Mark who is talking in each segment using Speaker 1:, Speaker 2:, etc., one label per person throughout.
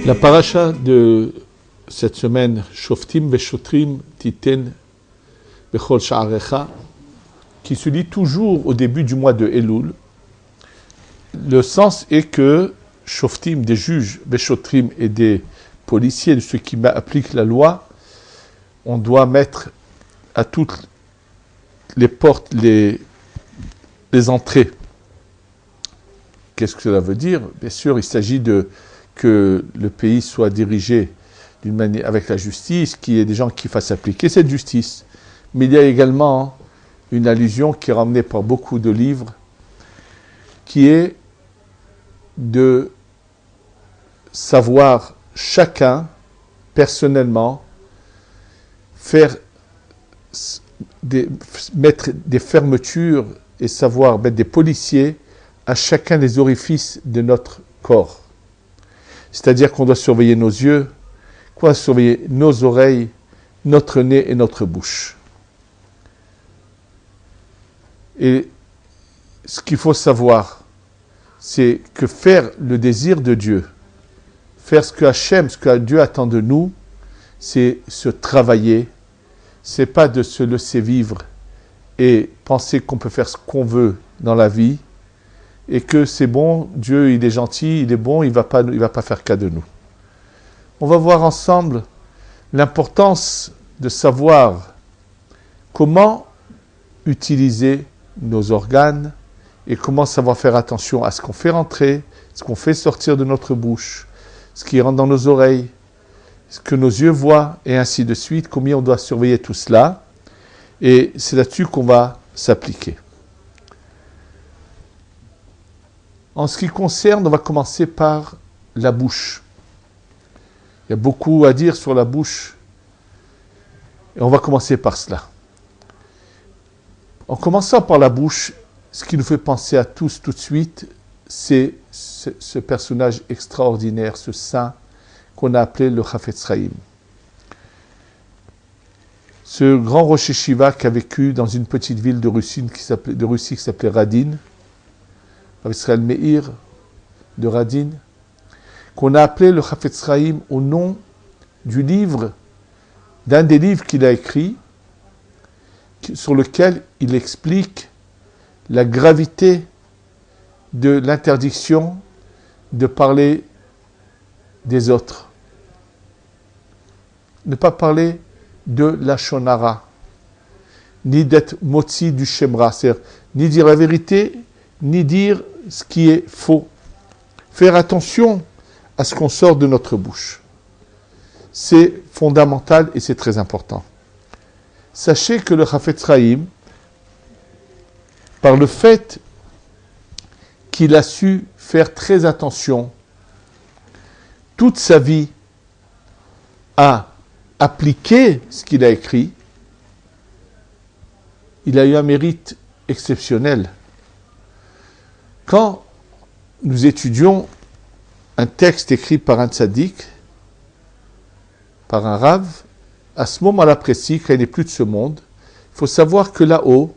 Speaker 1: La paracha de cette semaine, Shoftim Veshotrim Titen Bechol Sha'arecha, qui se lit toujours au début du mois de Elul. Le sens est que Shoftim, des juges, Veshotrim et des policiers, de ceux qui appliquent la loi, on doit mettre à toutes les portes, les entrées. Qu'est-ce que cela veut dire? Bien sûr, il s'agit que le pays soit dirigé d'une manière avec la justice, qu'il y ait des gens qui fassent appliquer cette justice. Mais il y a également une allusion qui est ramenée par beaucoup de livres, qui est de savoir chacun, personnellement, mettre des fermetures et savoir mettre des policiers à chacun des orifices de notre corps. C'est-à-dire qu'on doit surveiller nos yeux, qu'on doit surveiller nos oreilles, notre nez et notre bouche. Et ce qu'il faut savoir, c'est que faire le désir de Dieu, faire ce que Dieu attend de nous, c'est se travailler, c'est pas de se laisser vivre et penser qu'on peut faire ce qu'on veut dans la vie, et que c'est bon, Dieu il est gentil, il est bon, il va pas faire cas de nous. On va voir ensemble l'importance de savoir comment utiliser nos organes et comment savoir faire attention à ce qu'on fait rentrer, ce qu'on fait sortir de notre bouche, ce qui rentre dans nos oreilles, ce que nos yeux voient et ainsi de suite, combien on doit surveiller tout cela. Et c'est là-dessus qu'on va s'appliquer. En ce qui concerne, on va commencer par la bouche. Il y a beaucoup à dire sur la bouche. Et on va commencer par cela. En commençant par la bouche, ce qui nous fait penser à tous tout de suite, c'est ce personnage extraordinaire, ce saint qu'on a appelé le Chafetz Chaim. Ce grand Rosh Yeshiva qui a vécu dans une petite ville de Russie qui s'appelait Radin, avec Israël Meir de Radin, qu'on a appelé le Chafetz Chaim au nom du livre, d'un des livres qu'il a écrit, sur lequel il explique la gravité de l'interdiction de parler des autres. Ne pas parler de la shonara, ni d'être motzi du shemra, c'est-à-dire ni dire la vérité, ni dire ce qui est faux. Faire attention à ce qu'on sort de notre bouche. C'est fondamental et c'est très important. Sachez que le Chafetz Chaim, par le fait qu'il a su faire très attention toute sa vie à appliquer ce qu'il a écrit, il a eu un mérite exceptionnel. Quand nous étudions un texte écrit par un tzaddik, par un rav, à ce moment-là précis, quand il n'est plus de ce monde, il faut savoir que là-haut,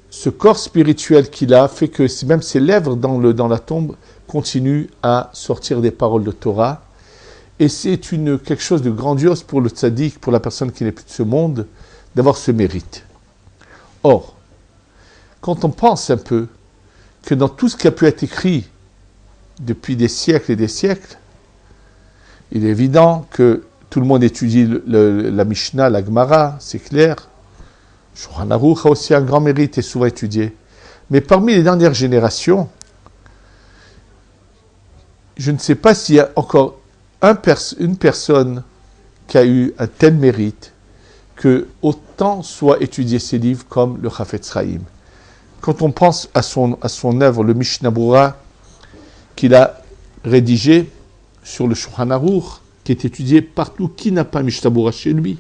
Speaker 1: ce corps spirituel qu'il a fait que même ses lèvres dans la tombe continuent à sortir des paroles de Torah. Et c'est quelque chose de grandiose pour le tzaddik, pour la personne qui n'est plus de ce monde, d'avoir ce mérite. Or, quand on pense un peu que dans tout ce qui a pu être écrit depuis des siècles et des siècles, il est évident que tout le monde étudie la Mishnah, la Gemara, c'est clair. Shulchan Aruch a aussi un grand mérite et souvent étudié. Mais parmi les dernières générations, je ne sais pas s'il y a encore une personne qui a eu un tel mérite que autant soit étudié ses livres comme le Chafetz Chaim. Quand on pense à son œuvre, le Mishnah Berurah, qu'il a rédigé sur le Shulchan Aruch, qui est étudié partout, qui n'a pas Mishnah Berurah chez lui?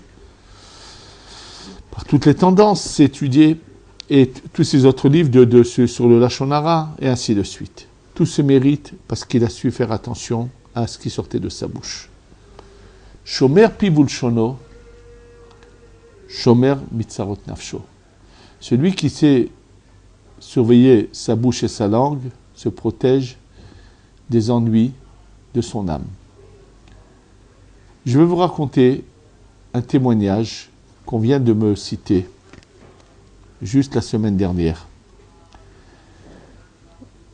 Speaker 1: Par toutes les tendances, c'est étudié, et tous ces autres livres sur le Lashon Hara, et ainsi de suite. Tout se mérite parce qu'il a su faire attention à ce qui sortait de sa bouche. Shomer piv ulshono, shomer mitzarot nafsho. Celui qui sait surveiller sa bouche et sa langue se protège des ennuis de son âme. Je vais vous raconter un témoignage qu'on vient de me citer juste la semaine dernière.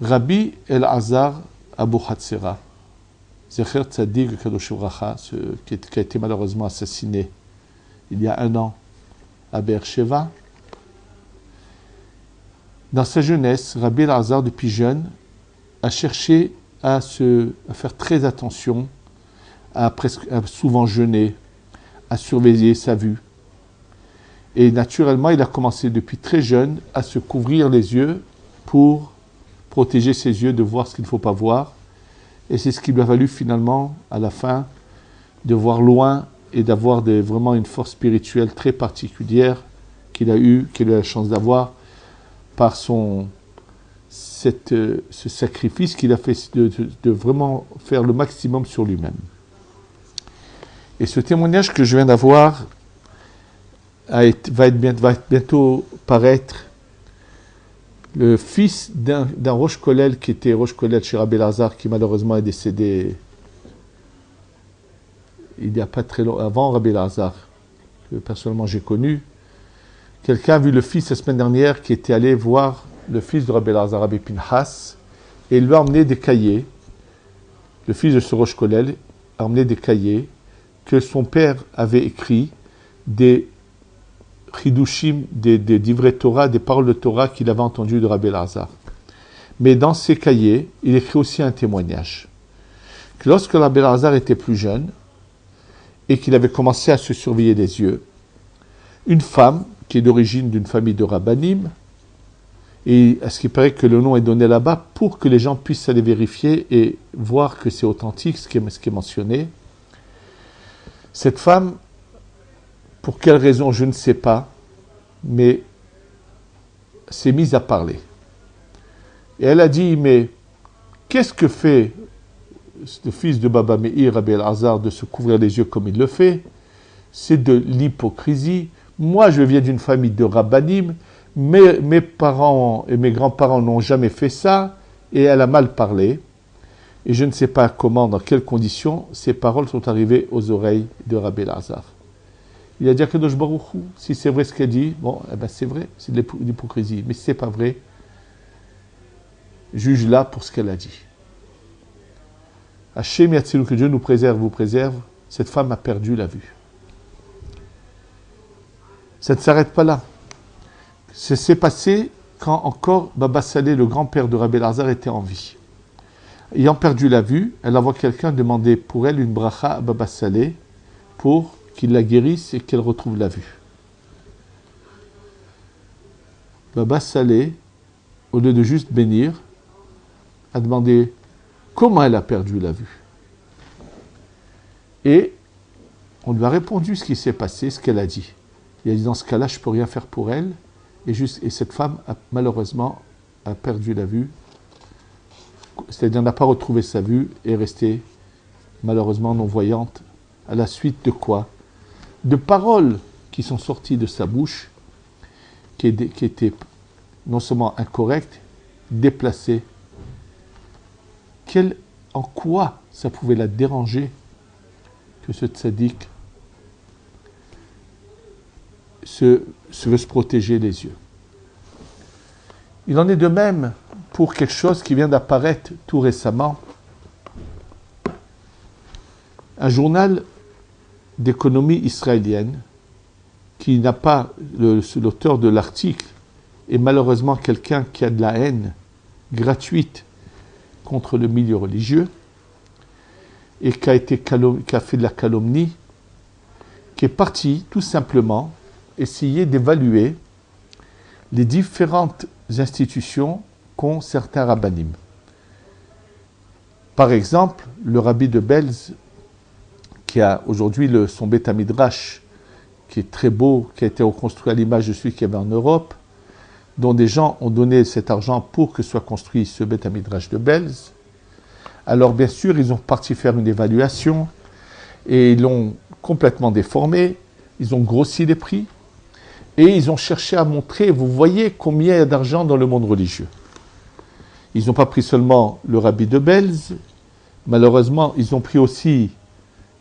Speaker 1: Rabbi El-Azar Abu Hatzera, Zecher Tzadik Kadosh Bracha, qui a été malheureusement assassiné il y a 1 an à Be'er-Sheva. Dans sa jeunesse, Rabbi El-Azar, depuis jeune, a cherché à faire très attention, à souvent jeûner, à surveiller sa vue. Et naturellement, il a commencé depuis très jeune à se couvrir les yeux pour protéger ses yeux de voir ce qu'il ne faut pas voir. Et c'est ce qui lui a valu finalement, à la fin, de voir loin et d'avoir vraiment une force spirituelle très particulière qu'il a eu la chance d'avoir par ce sacrifice qu'il a fait de vraiment faire le maximum sur lui-même. Et ce témoignage que je viens d'avoir va bientôt paraître. Le fils d'un Rosh Kollel qui était Rosh Kollel chez Rabbi El-Azar, qui malheureusement est décédé il n'y a pas très longtemps, avant Rabbi El-Azar, que personnellement j'ai connu. Quelqu'un a vu le fils la semaine dernière qui était allé voir le fils de Rabbi El-Azar, Rabbi Pinchas, et il lui a emmené des cahiers. Le fils de ce Rosh Kollel a emmené des cahiers que son père avait écrits, des Chidushim, des divrei Torah, des paroles de Torah qu'il avait entendues de Rabbi El-Azar. Mais dans ces cahiers, il écrit aussi un témoignage. Que lorsque Rabbi El-Azar était plus jeune, et qu'il avait commencé à se surveiller les yeux, une femme, qui est d'origine d'une famille de rabbanim, et à ce qui paraît que le nom est donné là-bas pour que les gens puissent aller vérifier et voir que c'est authentique, ce qui est mentionné. Cette femme, pour quelle raison, je ne sais pas, mais s'est mise à parler. Et elle a dit, mais qu'est-ce que fait le fils de Baba Meir, Rabbi El-Azar, de se couvrir les yeux comme il le fait? C'est de l'hypocrisie. Moi, je viens d'une famille de rabbanim, mes parents et mes grands-parents n'ont jamais fait ça, et elle a mal parlé. Et je ne sais pas comment, dans quelles conditions, ces paroles sont arrivées aux oreilles de Rabbi El-Azar. Il a dit à Kadosh Baruch Hu, si c'est vrai ce qu'elle dit, bon, eh ben c'est vrai, c'est de l'hypocrisie. Mais si c'est pas vrai, juge-la pour ce qu'elle a dit. Hachem Yatzilou, que Dieu nous préserve, vous préserve, cette femme a perdu la vue. Ça ne s'arrête pas là. Ça s'est passé quand encore Baba Saleh, le grand-père de Rabbi El-Azar, était en vie. Ayant perdu la vue, elle envoie quelqu'un demander pour elle une bracha à Baba Saleh pour qu'il la guérisse et qu'elle retrouve la vue. Baba Saleh, au lieu de juste bénir, a demandé comment elle a perdu la vue. Et on lui a répondu ce qui s'est passé, ce qu'elle a dit. Il a dit, dans ce cas-là, je ne peux rien faire pour elle. Et cette femme, malheureusement, a perdu la vue. C'est-à-dire n'a pas retrouvé sa vue et est restée, malheureusement, non-voyante. À la suite de quoi? De paroles qui sont sorties de sa bouche, qui étaient non seulement incorrectes, déplacées. En quoi ça pouvait la déranger que ce tzaddik veut se protéger les yeux? Il en est de même pour quelque chose qui vient d'apparaître tout récemment. Un journal d'économie israélienne qui n'a pas l'auteur de l'article est malheureusement quelqu'un qui a de la haine gratuite contre le milieu religieux et qui a fait de la calomnie, qui est parti tout simplement essayer d'évaluer les différentes institutions qu'ont certains rabbanim. Par exemple, le rabbi de Belz, qui a aujourd'hui son Beth Midrash, qui est très beau, qui a été reconstruit à l'image de celui qu'il y avait en Europe, dont des gens ont donné cet argent pour que soit construit ce Beth Midrash de Belz. Alors bien sûr, ils ont parti faire une évaluation et ils l'ont complètement déformé, ils ont grossi les prix et ils ont cherché à montrer, vous voyez combien il y a d'argent dans le monde religieux. Ils n'ont pas pris seulement le rabbi de Belz, malheureusement, ils ont pris aussi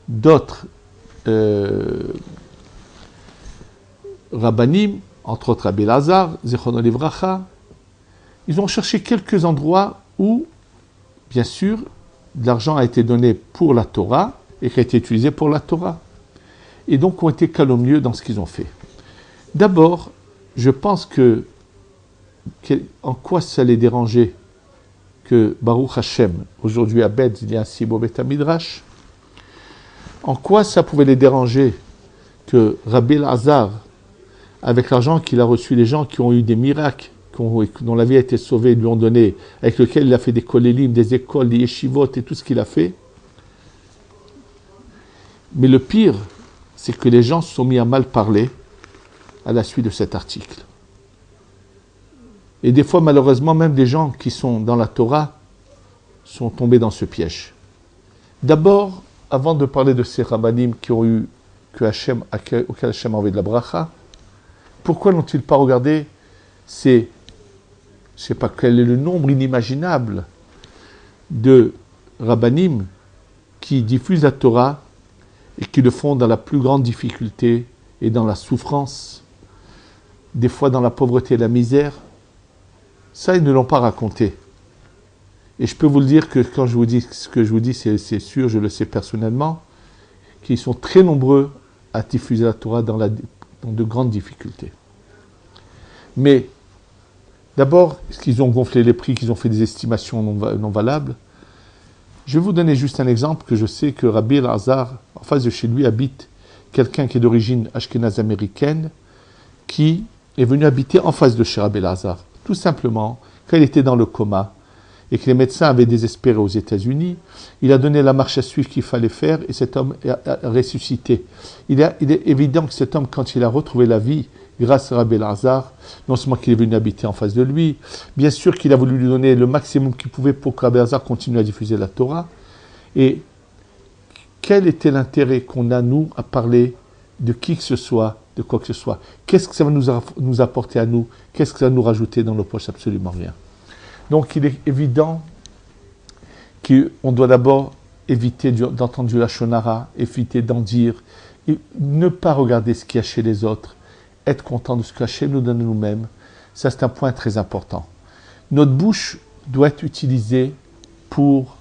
Speaker 1: d'autres rabbanim, entre autres Rabbi Elazar, Zichrono Livracha. Ils ont cherché quelques endroits où, bien sûr, de l'argent a été donné pour la Torah et qui a été utilisé pour la Torah. Et donc ont été calomnieux dans ce qu'ils ont fait. D'abord, je pense en quoi ça les dérangeait que Baruch Hashem, aujourd'hui à Beth, il y a un si beau Beth Midrash, en quoi ça pouvait les déranger que Rabbi Elazar, avec l'argent qu'il a reçu, les gens qui ont eu des miracles, dont la vie a été sauvée, lui ont donné, avec lequel il a fait des kolélim, des écoles, des yeshivot et tout ce qu'il a fait. Mais le pire, c'est que les gens se sont mis à mal parler à la suite de cet article. Et des fois, malheureusement, même des gens qui sont dans la Torah sont tombés dans ce piège. D'abord, avant de parler de ces rabbanim qui ont eu, auquel Hachem a envoyé de la bracha, pourquoi n'ont-ils pas regardé je ne sais pas quel est le nombre inimaginable de rabbanim qui diffusent la Torah et qui le font dans la plus grande difficulté et dans la souffrance, des fois dans la pauvreté et la misère. Ça, ils ne l'ont pas raconté. Et je peux vous le dire que quand je vous dis ce que je vous dis, c'est sûr, je le sais personnellement, qu'ils sont très nombreux à diffuser la Torah dans de grandes difficultés. Mais, d'abord, qu'ils ont gonflé les prix, qu'ils ont fait des estimations non valables. Je vais vous donner juste un exemple que je sais que Rabbi Elazar, en face de chez lui, habite quelqu'un qui est d'origine ashkénaze américaine, qui est venu habiter en face de chez Rabbi Elazar. Tout simplement, quand il était dans le coma, et que les médecins avaient désespéré aux États-Unis, il a donné la marche à suivre qu'il fallait faire, et cet homme a ressuscité. Il est évident que cet homme, quand il a retrouvé la vie, grâce à Rabbi Elazar, non seulement qu'il est venu habiter en face de lui, bien sûr qu'il a voulu lui donner le maximum qu'il pouvait pour que Rabbi Elazar continue à diffuser la Torah. Et quel était l'intérêt qu'on a, nous, à parler de qui que ce soit, de quoi que ce soit? Qu'est-ce que ça va nous apporter à nous? Qu'est-ce que ça va nous rajouter dans nos poches? Absolument rien. Donc il est évident qu'on doit d'abord éviter d'entendre du lachon hara, éviter d'en dire, et ne pas regarder ce qu'il y a chez les autres, être content de ce qu'Hachem nous donne nous-mêmes. Ça, c'est un point très important. Notre bouche doit être utilisée pour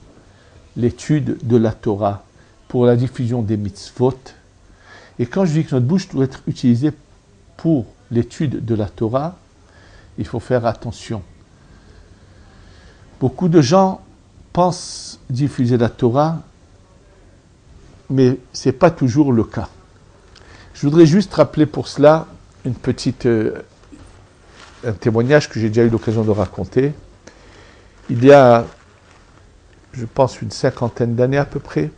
Speaker 1: l'étude de la Torah, pour la diffusion des mitzvot. Et quand je dis que notre bouche doit être utilisée pour l'étude de la Torah, il faut faire attention. Beaucoup de gens pensent diffuser la Torah, mais ce n'est pas toujours le cas. Je voudrais juste rappeler pour cela un témoignage que j'ai déjà eu l'occasion de raconter. Il y a, je pense, une 50aine d'années à peu près,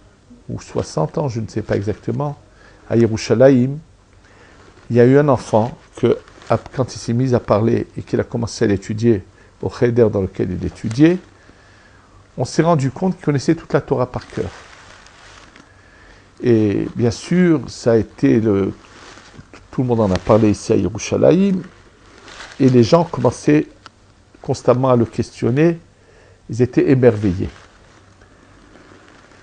Speaker 1: ou 60 ans, je ne sais pas exactement, à Yerushalayim, il y a eu un enfant que, quand il s'est mis à parler et qu'il a commencé à l'étudier au cheder dans lequel il étudiait, on s'est rendu compte qu'il connaissait toute la Torah par cœur. Et bien sûr, ça a été tout le monde en a parlé ici à Yerushalayim, et les gens commençaient constamment à le questionner, ils étaient émerveillés.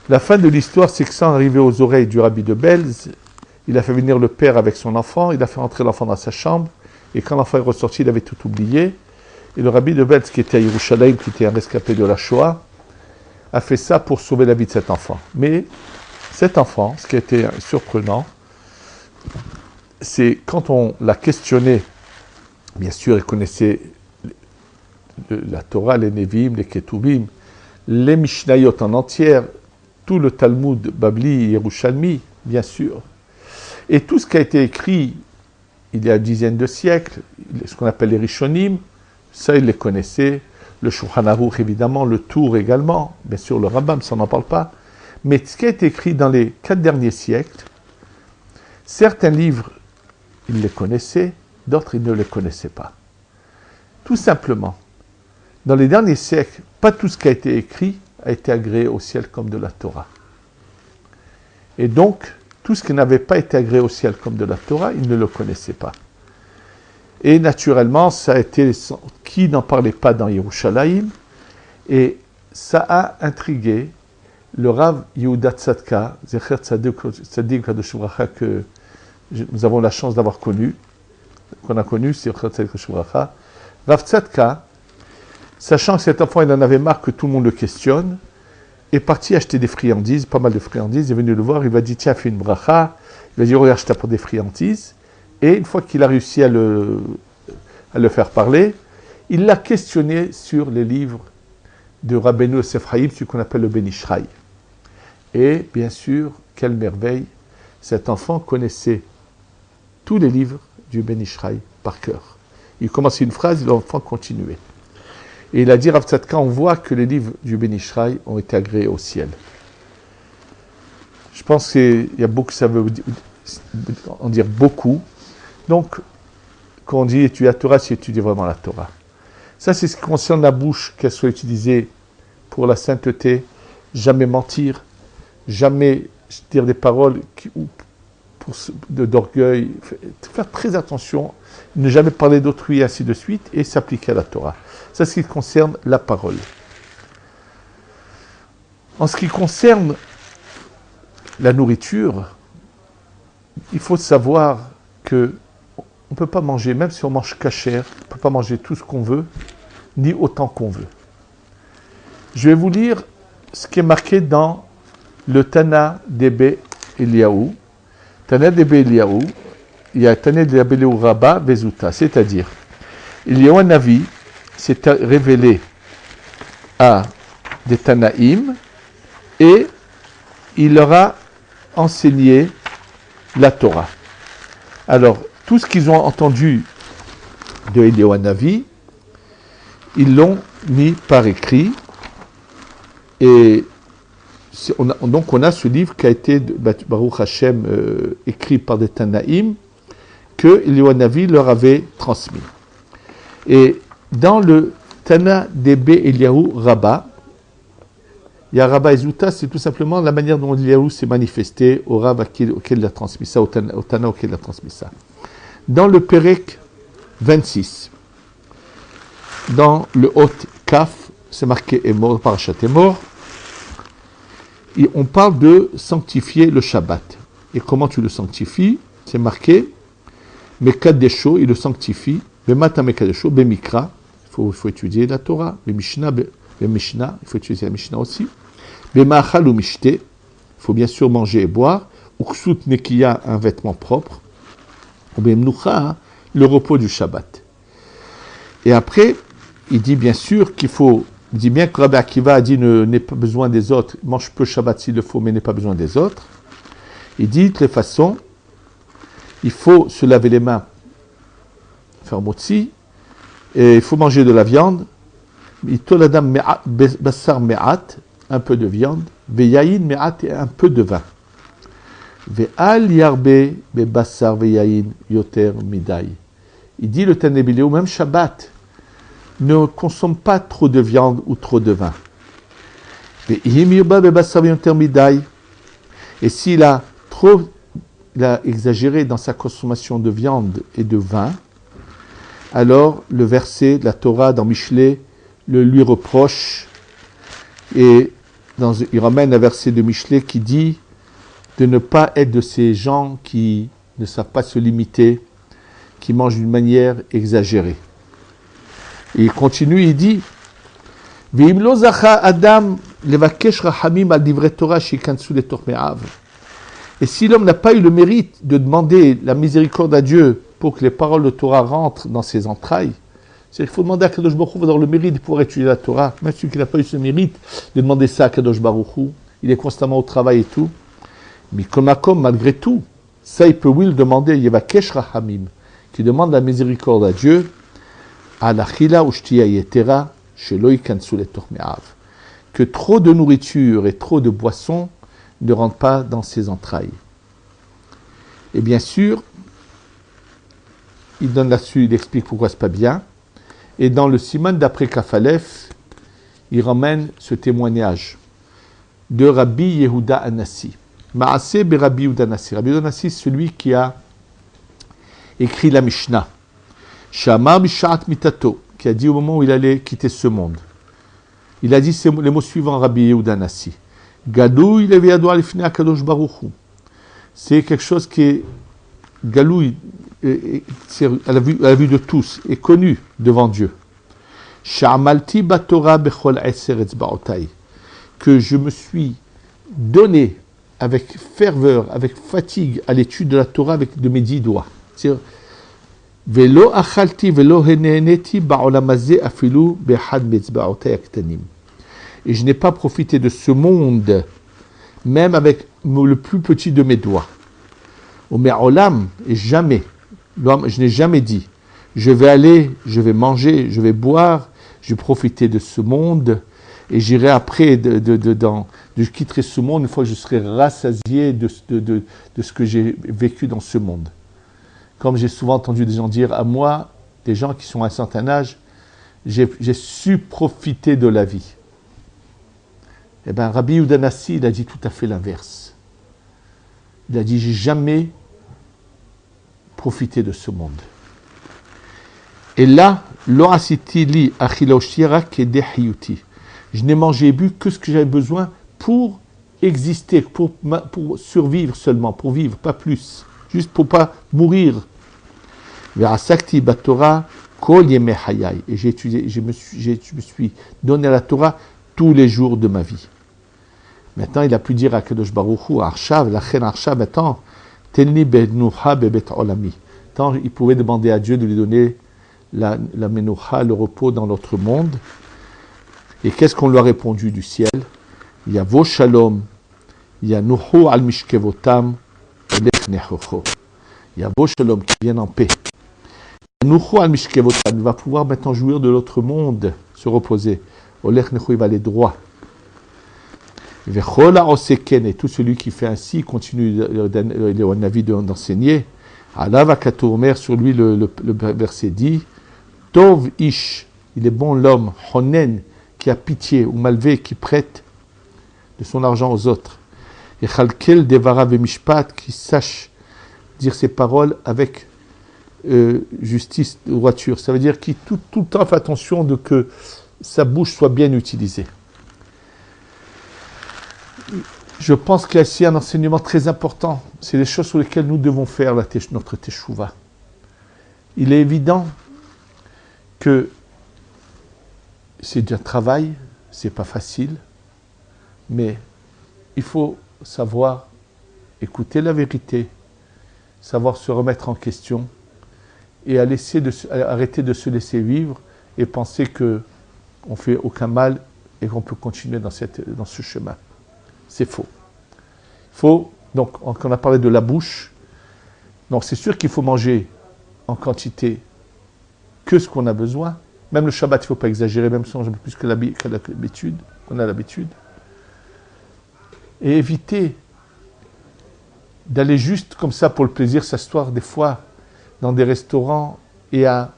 Speaker 1: La fin de l'histoire, c'est que sans arriver aux oreilles du rabbi de Belz, il a fait venir le père avec son enfant, il a fait entrer l'enfant dans sa chambre, et quand l'enfant est ressorti, il avait tout oublié. Et le rabbi de Belz, qui était à Yerushalayim, qui était un rescapé de la Shoah, a fait ça pour sauver la vie de cet enfant. Mais cet enfant, ce qui a été surprenant, c'est quand on l'a questionné, bien sûr, il connaissait la Torah, les Nevi'im, les Ketuvim, les Mishnayot en entière, tout le Talmud Babli, Yerushalmi, bien sûr. Et tout ce qui a été écrit il y a dizaines de siècles, ce qu'on appelle les Rishonim, ça, il les connaissait. Le Shulchan Aruch, évidemment, le Tour également, bien sûr, le Rambam, ça n'en parle pas. Mais ce qui a été écrit dans les 4 derniers siècles, certains livres, ils les connaissaient, d'autres, ils ne les connaissaient pas. Tout simplement, dans les derniers siècles, pas tout ce qui a été écrit a été agréé au ciel comme de la Torah. Et donc, tout ce qui n'avait pas été agréé au ciel comme de la Torah, ils ne le connaissaient pas. Et naturellement, ça a été qui n'en parlait pas dans Yerushalayim, et ça a intrigué le Rav Yehuda Tzadka, Zecher Tzadik Kadosh Bracha, que nous avons la chance d'avoir connu, qu'on a connu, c'est Zecher Tzadik Kadosh Bracha. Rav Tzadka, sachant que cet enfant, il en avait marre que tout le monde le questionne, est parti acheter des friandises, pas mal de friandises, il est venu le voir, il lui a dit, tiens, fais une bracha, il a dit, regarde, je t'apporte des friandises, et une fois qu'il a réussi à le faire parler, il l'a questionné sur les livres de Rabbeinu Yosef Haïm, ce qu'on appelle le Ben Ish Chai. Et bien sûr, quelle merveille, cet enfant connaissait tous les livres du Ben Ish Chai par cœur. Il commençait une phrase, l'enfant continuait. Et il a dit, Rav Tzadka, on voit que les livres du Ben Ish Chai ont été agréés au ciel. Je pense qu'il y a beaucoup, ça veut en dire beaucoup. Donc, quand on dit étudier la Torah, c'est étudier vraiment la Torah. Ça, c'est ce qui concerne la bouche, qu'elle soit utilisée pour la sainteté, jamais mentir, jamais dire des paroles d'orgueil, faire très attention, ne jamais parler d'autrui, et ainsi de suite, et s'appliquer à la Torah. Ça, c'est ce qui concerne la parole. En ce qui concerne la nourriture, il faut savoir que on ne peut pas manger, même si on mange kasher, on ne peut pas manger tout ce qu'on veut, ni autant qu'on veut. Je vais vous lire ce qui est marqué dans le Tana d'Ebe Eliyahu. Tana d'Ebe Eliyahu, il y a Tana d'Ebe Eliyahu Rabba Vezuta, c'est-à-dire, Eliyahu Hanavi s'est révélé à des Tanaïm et il leur a enseigné la Torah. Alors, tout ce qu'ils ont entendu de Eliyahu Hanavi, ils l'ont mis par écrit. Et donc on a ce livre qui a été, Baruch Hashem, écrit par des Tanaïm, que Eliyahu Hanavi leur avait transmis. Et dans le Tana d'Ebe Eliyahu Rabba, il y a Rabba Ezuta, c'est tout simplement la manière dont Eliyahu s'est manifesté au Rav auquel il a transmis ça, au Tana auquel il a transmis ça. Dans le Perek 26, dans le Hot Kaf, c'est marqué Emor, Parashat Emor, et on parle de sanctifier le Shabbat. Et comment tu le sanctifies? C'est marqué Mekadesho, il le sanctifie, Bemata Mekadesho, Bemikra, il faut étudier la Torah, Bemishna, il faut étudier la Mishnah aussi, Bemachal ou Mishte, il faut bien sûr manger et boire, Uksut Nekiya, un vêtement propre, Bemnucha, le repos du Shabbat. Et après, il dit bien sûr qu'il faut, il dit bien que Rabbi Akiva a dit n'aie pas besoin des autres, mange peu Shabbat s'il le faut, mais n'aie pas besoin des autres. Il dit de toutes les façons, il faut se laver les mains, faire motzi, et il faut manger de la viande, bassar me'at, un peu de viande, ve'yayin me'at, et un peu de vin. Ve'al yarbe be'bassar ve'yayin yoter midai. Il dit le Tana d'Ebe Eliyahu, même Shabbat, ne consomme pas trop de viande ou trop de vin. Et s'il a exagéré dans sa consommation de viande et de vin, alors le verset de la Torah dans Mishlé le lui reproche, et il ramène un verset de Mishlé qui dit de ne pas être de ces gens qui ne savent pas se limiter, qui mangent d'une manière exagérée. Et il continue, il dit et si l'homme n'a pas eu le mérite de demander la miséricorde à Dieu pour que les paroles de Torah rentrent dans ses entrailles, c'est-à-dire qu'il faut demander à Kadosh Baruch Hu d'avoir le mérite de pouvoir étudier la Torah, même celui qui n'a pas eu ce mérite de demander ça à Kadosh Baruch Hu, il est constamment au travail et tout, mais comme malgré tout, ça il peut oui le demander, Yevakesh Rahamim, qui demande la miséricorde à Dieu, que trop de nourriture et trop de boissons ne rentrent pas dans ses entrailles. Et bien sûr, il donne là-dessus, il explique pourquoi c'est pas bien. Et dans le Siman d'après Kafalef, il ramène ce témoignage de Rabbi Yehuda Anassi. Maaseh be Rabbi Yehuda Anassi. Rabbi Yehuda Anassi, celui qui a écrit la Mishnah. Shamar Bishat Mitato, qui a dit au moment où il allait quitter ce monde. Il a dit les mots suivants, Rabbi Yehuda Anassi. Galouille leviado alifnei akadosh baruch hu. C'est quelque chose qui est galouille, à la vue de tous, est connu devant Dieu. Sha'amalti batorah bechol eser etzbaotai. Que je me suis donné avec ferveur, avec fatigue à l'étude de la Torah avec de mes 10 doigts. C'est-à-dire, Velo achalti velo heneneti ba'olam hazeh afilu be'echad me'etzbaotai aktanim. Et je n'ai pas profité de ce monde, même avec le plus petit de mes doigts. Au me'olam, et jamais, je n'ai jamais dit, je vais aller, je vais manger, je vais boire, je vais profiter de ce monde, et j'irai après, je quitterai ce monde une fois que je serai rassasié de ce que j'ai vécu dans ce monde. Comme j'ai souvent entendu des gens dire à moi, des gens qui sont à un certain âge, j'ai su profiter de la vie. Eh bien, Rabbi Yehuda Nassi, il a dit tout à fait l'inverse. Il a dit, j'ai jamais profité de ce monde. Et là, lo asiti li achiloshira kedehiyuti. Je n'ai mangé et bu que ce que j'avais besoin pour exister, pour survivre seulement, pour vivre, pas plus. Juste pour pas mourir. Verasakti batora kol yemei hayai. Et je me suis donné à la Torah tous les jours de ma vie. Maintenant, il a pu dire à Kadosh Baruch Hu, Arshav, lachen Arshav, maintenant, tenni benucha bebet olami. Tant il pouvait demander à Dieu de lui donner la menucha, le repos dans l'autre monde. Et qu'est-ce qu'on lui a répondu du ciel? Il y a vo shalom, il y a nuhu al mishkevotam, olech nechocho. Il y a vo shalom qui vient en paix. Nuhu al mishkevotam, il va pouvoir maintenant jouir de l'autre monde, se reposer. Olech nechocho, il va aller droit. Et tout celui qui fait ainsi continue le avis d'enseigner. Alav Akatourmer, sur lui le verset dit, Tov Ish, il est bon l'homme, Honen, qui a pitié, ou malvé, qui prête de son argent aux autres. Et Chalkel Devara Vemishpat, qui sache dire ses paroles avec justice, droiture. Ça veut dire qu'il tout le temps fait attention de que sa bouche soit bien utilisée. Je pense qu'il y a ici un enseignement très important. C'est les choses sur lesquelles nous devons faire notre teshuva. Il est évident que c'est un travail, c'est pas facile, mais il faut savoir écouter la vérité, savoir se remettre en question et arrêter de se laisser vivre et penser qu'on ne fait aucun mal et qu'on peut continuer dans ce chemin. C'est faux. Donc, on a parlé de la bouche. Donc, c'est sûr qu'il faut manger en quantité que ce qu'on a besoin. Même le Shabbat, il ne faut pas exagérer, même si on mange plus qu'on a l'habitude. Et éviter d'aller juste comme ça pour le plaisir, s'asseoir des fois dans des restaurants et bien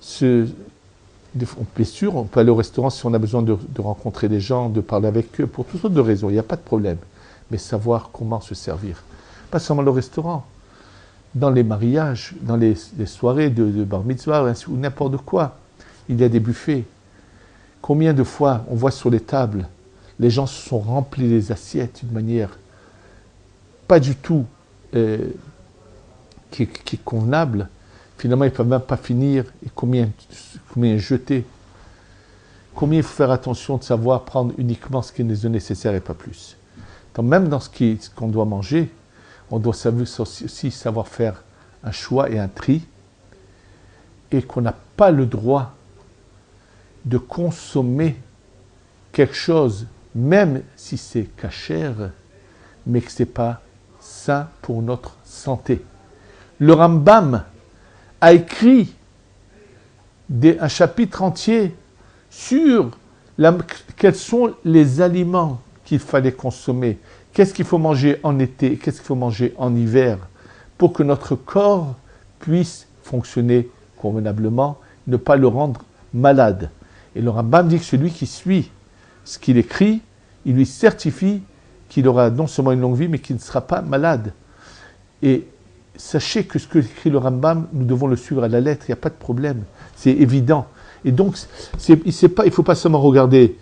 Speaker 1: sûr, on peut aller au restaurant si on a besoin de rencontrer des gens, de parler avec eux, pour toutes sortes de raisons, il n'y a pas de problème. Mais savoir comment se servir. Pas seulement le restaurant, dans les mariages, dans les soirées de bar mitzvah, ou n'importe quoi. Il y a des buffets. Combien de fois on voit sur les tables, les gens se sont remplis les assiettes d'une manière pas du tout qui est convenable. Finalement, ils ne peuvent même pas finir. Et combien jeter? Combien il faut faire attention de savoir prendre uniquement ce qui est nécessaire et pas plus. Donc, même dans ce qu'on doit manger, on doit aussi savoir faire un choix et un tri. Et qu'on n'a pas le droit de consommer quelque chose, même si c'est kasher, mais que ce n'est pas sain pour notre santé. Le Rambam a écrit un chapitre entier sur quels sont les aliments qu'il fallait consommer, qu'est-ce qu'il faut manger en été, qu'est-ce qu'il faut manger en hiver, pour que notre corps puisse fonctionner convenablement, ne pas le rendre malade. Et le Rambam dit que celui qui suit ce qu'il écrit, il lui certifie qu'il aura non seulement une longue vie, mais qu'il ne sera pas malade. Et sachez que ce que écrit le Rambam, nous devons le suivre à la lettre, il n'y a pas de problème, c'est évident. Et donc, il ne faut pas seulement regarder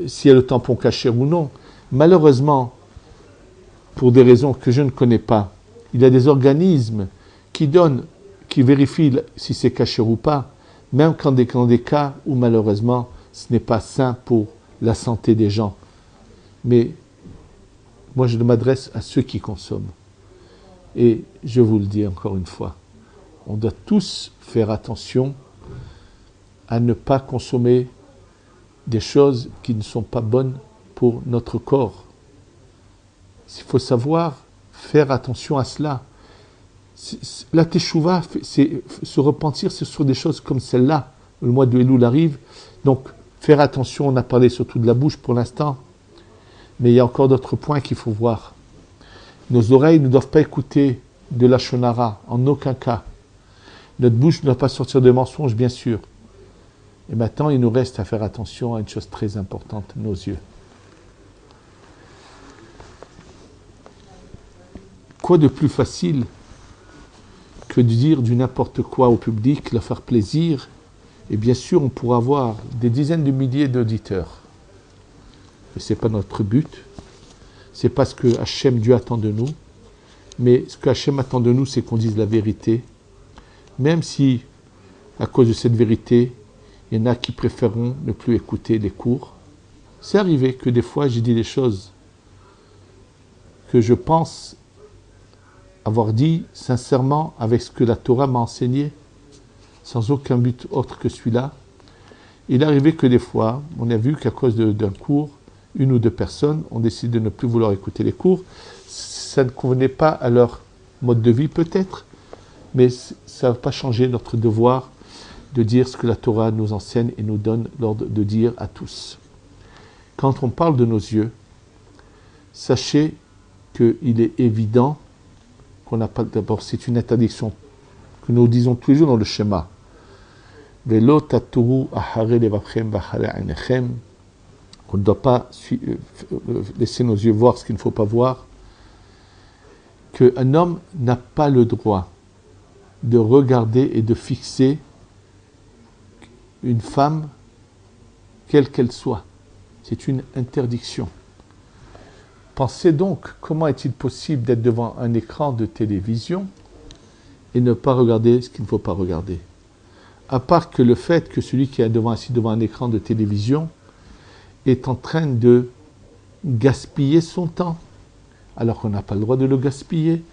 Speaker 1: s'il y a le tampon kasher ou non, Malheureusement, pour des raisons que je ne connais pas, il y a des organismes qui vérifient si c'est caché ou pas, même dans des cas où malheureusement ce n'est pas sain pour la santé des gens. Mais moi je m'adresse à ceux qui consomment. Et je vous le dis encore une fois, on doit tous faire attention à ne pas consommer des choses qui ne sont pas bonnes pour notre corps. Il faut savoir faire attention à cela. La teshuva, c'est se repentir sur des choses comme celle-là. Le mois de Elul arrive, donc faire attention, on a parlé surtout de la bouche pour l'instant, mais il y a encore d'autres points qu'il faut voir. Nos oreilles ne doivent pas écouter de la shonara, en aucun cas. Notre bouche ne doit pas sortir de mensonges, bien sûr. Et maintenant, il nous reste à faire attention à une chose très importante, nos yeux. Quoi de plus facile que de dire du n'importe quoi au public, leur faire plaisir, et bien sûr, on pourra avoir des dizaines de milliers d'auditeurs. Mais ce n'est pas notre but. Ce n'est pas ce que Hachem, Dieu, attend de nous. Mais ce que Hachem attend de nous, c'est qu'on dise la vérité. Même si, à cause de cette vérité, il y en a qui préféreront ne plus écouter les cours. C'est arrivé que des fois, j'ai dit des choses que je pense avoir dit sincèrement avec ce que la Torah m'a enseigné, sans aucun but autre que celui-là. Il est arrivé que des fois, on a vu qu'à cause d'un cours, une ou deux personnes ont décidé de ne plus vouloir écouter les cours. Ça ne convenait pas à leur mode de vie peut-être, mais ça n'a pas changé notre devoir de dire ce que la Torah nous enseigne et nous donne l'ordre de dire à tous. Quand on parle de nos yeux, sachez qu'il est évident qu'on n'a pas, d'abord c'est une interdiction que nous disons tous les jours dans le schéma. Velo taturu ahare levachem v'achare einechem. On ne doit pas laisser nos yeux voir ce qu'il ne faut pas voir. Qu'un homme n'a pas le droit de regarder et de fixer une femme, quelle qu'elle soit. C'est une interdiction. Pensez donc, comment est-il possible d'être devant un écran de télévision et ne pas regarder ce qu'il ne faut pas regarder? À part que le fait que celui qui est assis devant un écran de télévision est en train de gaspiller son temps, alors qu'on n'a pas le droit de le gaspiller,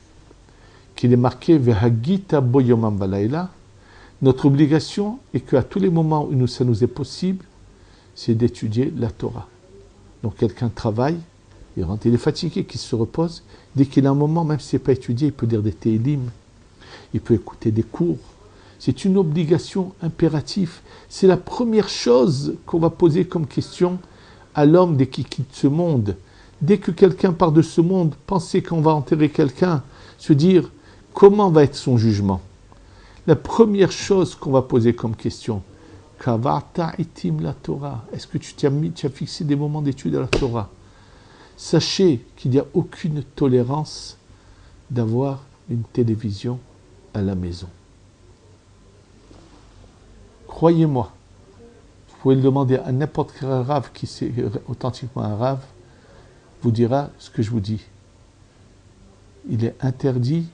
Speaker 1: qu'il est marqué « Vehagita boyomam balayla », notre obligation est qu'à tous les moments où ça nous est possible, c'est d'étudier la Torah. Donc quelqu'un travaille, il rentre, il est fatigué, qu'il se repose. Dès qu'il a un moment, même s'il n'est pas étudié, il peut lire des télim, il peut écouter des cours. C'est une obligation impérative. C'est la première chose qu'on va poser comme question à l'homme dès qu'il quitte ce monde. Dès que quelqu'un part de ce monde, penser qu'on va enterrer quelqu'un, se dire comment va être son jugement. La première chose qu'on va poser comme question, Kavata itim la Torah. Est-ce que tu as fixé des moments d'étude à la Torah? Sachez qu'il n'y a aucune tolérance d'avoir une télévision à la maison. Croyez-moi, vous pouvez le demander à n'importe quel rave qui c'est authentiquement un rave, vous dira ce que je vous dis. Il est interdit,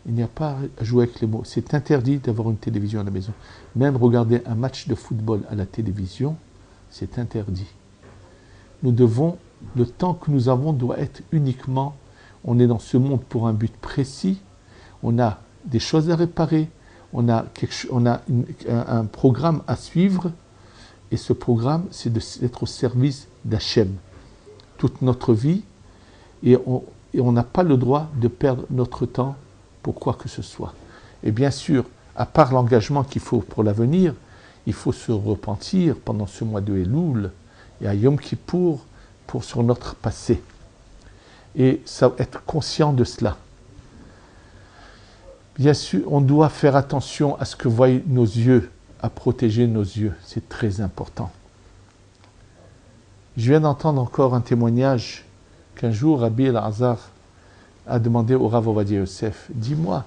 Speaker 1: il n'y a pas à jouer avec les mots, c'est interdit d'avoir une télévision à la maison. Même regarder un match de football à la télévision, c'est interdit. Nous devons, le temps que nous avons doit être uniquement, on est dans ce monde pour un but précis, on a des choses à réparer, on a un programme à suivre, et ce programme, c'est d'être au service d'Hachem toute notre vie, et on n'a pas le droit de perdre notre temps pour quoi que ce soit. Et bien sûr, à part l'engagement qu'il faut pour l'avenir, il faut se repentir pendant ce mois de Elul et à Yom Kippour sur notre passé. Et être conscient de cela. Bien sûr, on doit faire attention à ce que voient nos yeux, à protéger nos yeux. C'est très important. Je viens d'entendre encore un témoignage qu'un jour, Rabbi El-Hazar a demandé au Rav Ovadia Yosef, dis-moi,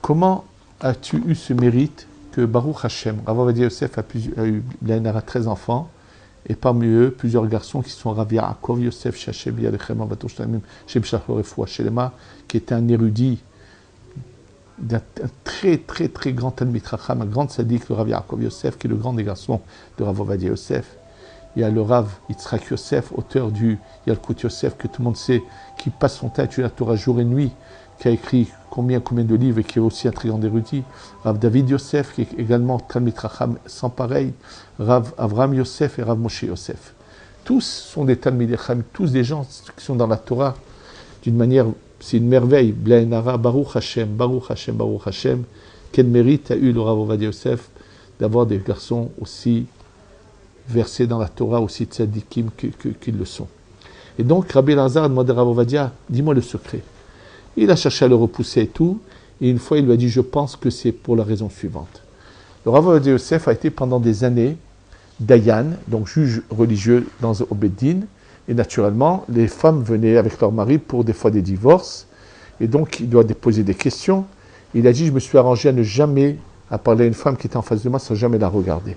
Speaker 1: comment as-tu eu ce mérite que Baruch Hashem, Rav Ovadia Yosef a eu 13 enfants, Et parmi eux, plusieurs garçons qui sont Rav Yaakov Yosef Shacheb Yalechem Avatou Shlamim Sheb Shachor Refoua Shelema, qui était un érudit, un très très très grand Talmid Chacham, un grand sadique, le Rav Yaakov Yosef, qui est le grand des garçons de Rav Ovadia Yosef. Il y a le Rav Yitzhak Yosef, auteur du Yalkut Yosef, que tout le monde sait, qui passe son temps à étudier la Torah jour et nuit, qui a écrit combien de livres et qui est aussi un très grand érudit. Rav David Yosef, qui est également Talmid Chacham sans pareil. Rav Avram Yosef et Rav Moshe Yosef. Tous sont des Talmid Chacham, tous des gens qui sont dans la Torah d'une manière, c'est une merveille. Blainara, Baruch Hashem, Baruch Hashem, Baruch Hashem. Quel mérite a eu le Rav Ovadia Yosef d'avoir des garçons aussi versés dans la Torah, aussi tzadikim qu'ils le sont. Et donc, Rabbi Elazar a demandé à Rav Ovadia, dis-moi le secret. Il a cherché à le repousser et tout, et une fois il lui a dit, je pense que c'est pour la raison suivante. Le Rav Ovadia Yosef a été pendant des années Dayan, donc juge religieux dans au Beddin, et naturellement, les femmes venaient avec leur mari pour des fois des divorces, et donc il doit poser des questions. Il a dit, je me suis arrangé à ne jamais à parler à une femme qui était en face de moi sans jamais la regarder.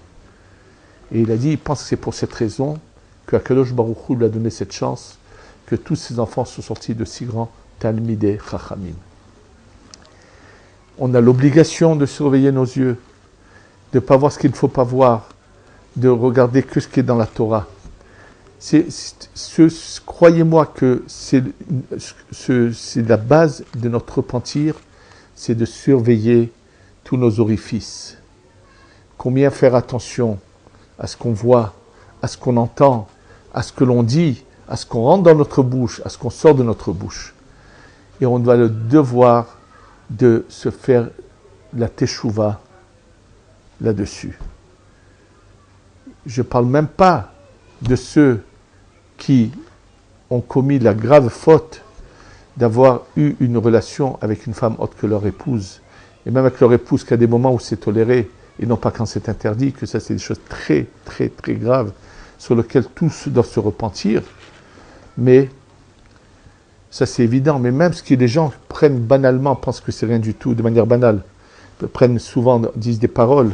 Speaker 1: Et il a dit, il pense que c'est pour cette raison que Akadosh Baruch Hu lui a donné cette chance, que tous ses enfants sont sortis de si grands Talmidei Chachamim. On a l'obligation de surveiller nos yeux, de ne pas voir ce qu'il ne faut pas voir, de regarder que ce qui est dans la Torah. Croyez-moi que c'est la base de notre repentir, c'est de surveiller tous nos orifices. Combien faire attention à ce qu'on voit, à ce qu'on entend, à ce que l'on dit, à ce qu'on rentre dans notre bouche, à ce qu'on sort de notre bouche. Et on doit le devoir de se faire la teshuva là-dessus. Je ne parle même pas de ceux qui ont commis la grave faute d'avoir eu une relation avec une femme autre que leur épouse, et même avec leur épouse qu'à des moments où c'est toléré, et non pas quand c'est interdit, que ça c'est des choses très très très graves, sur lesquelles tous doivent se repentir, mais ça c'est évident, mais même ce que les gens prennent banalement, pensent que c'est rien du tout, de manière banale, prennent souvent, disent des paroles,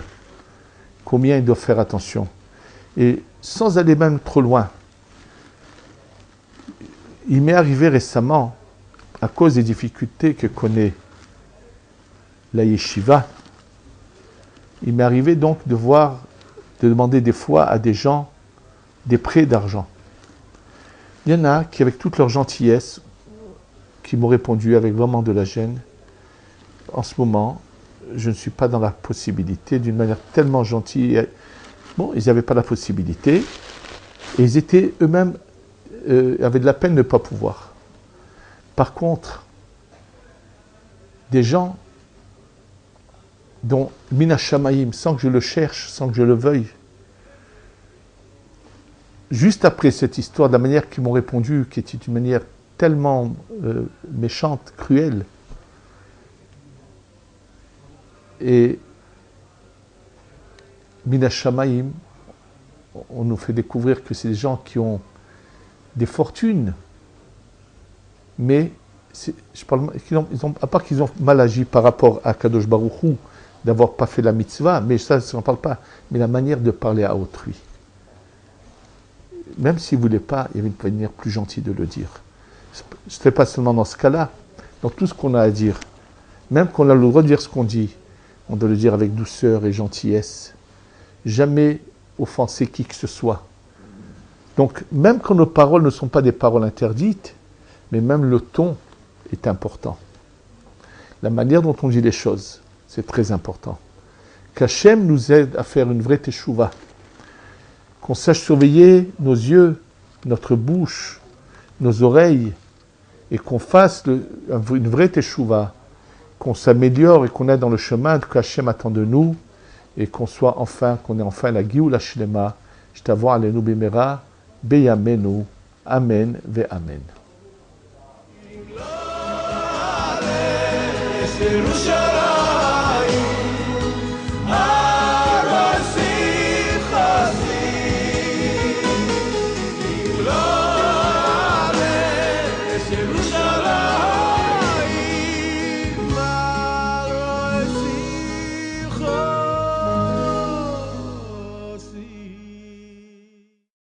Speaker 1: combien ils doivent faire attention. Et sans aller même trop loin, il m'est arrivé récemment, à cause des difficultés que connaît la yeshiva, il m'est arrivé donc de demander des fois à des gens des prêts d'argent. Il y en a qui, avec toute leur gentillesse, qui m'ont répondu avec vraiment de la gêne. En ce moment, je ne suis pas dans la possibilité, d'une manière tellement gentille. Bon, ils n'avaient pas la possibilité, et ils étaient eux-mêmes, avaient de la peine de ne pas pouvoir. Par contre, des gens dont Mina Shamayim, sans que je le cherche, sans que je le veuille, juste après cette histoire, de la manière qu'ils m'ont répondu, qui était une manière tellement méchante, cruelle, et Mina Shamayim, on nous fait découvrir que c'est des gens qui ont des fortunes, mais à part qu'ils ont mal agi par rapport à Kadosh Baruch Hu, d'avoir pas fait la mitzvah, mais ça, je n'en parle pas, mais la manière de parler à autrui. Même s'il ne voulait pas, il y avait une manière plus gentille de le dire. Ce n'est pas seulement dans ce cas-là, dans tout ce qu'on a à dire, même qu'on a le droit de dire ce qu'on dit, on doit le dire avec douceur et gentillesse. Jamais offenser qui que ce soit. Donc, même quand nos paroles ne sont pas des paroles interdites, mais même le ton est important. La manière dont on dit les choses, c'est très important. Qu'Hachem nous aide à faire une vraie teshuva. Qu'on sache surveiller nos yeux, notre bouche, nos oreilles, et qu'on fasse une vraie teshuva, qu'on s'améliore et qu'on est dans le chemin que Hachem attend de nous, et qu'on ait enfin la Géoula Shlema, Shtavo Aleinu Bimera, Beyamenu, Amen ve Amen.
Speaker 2: Jerusalem.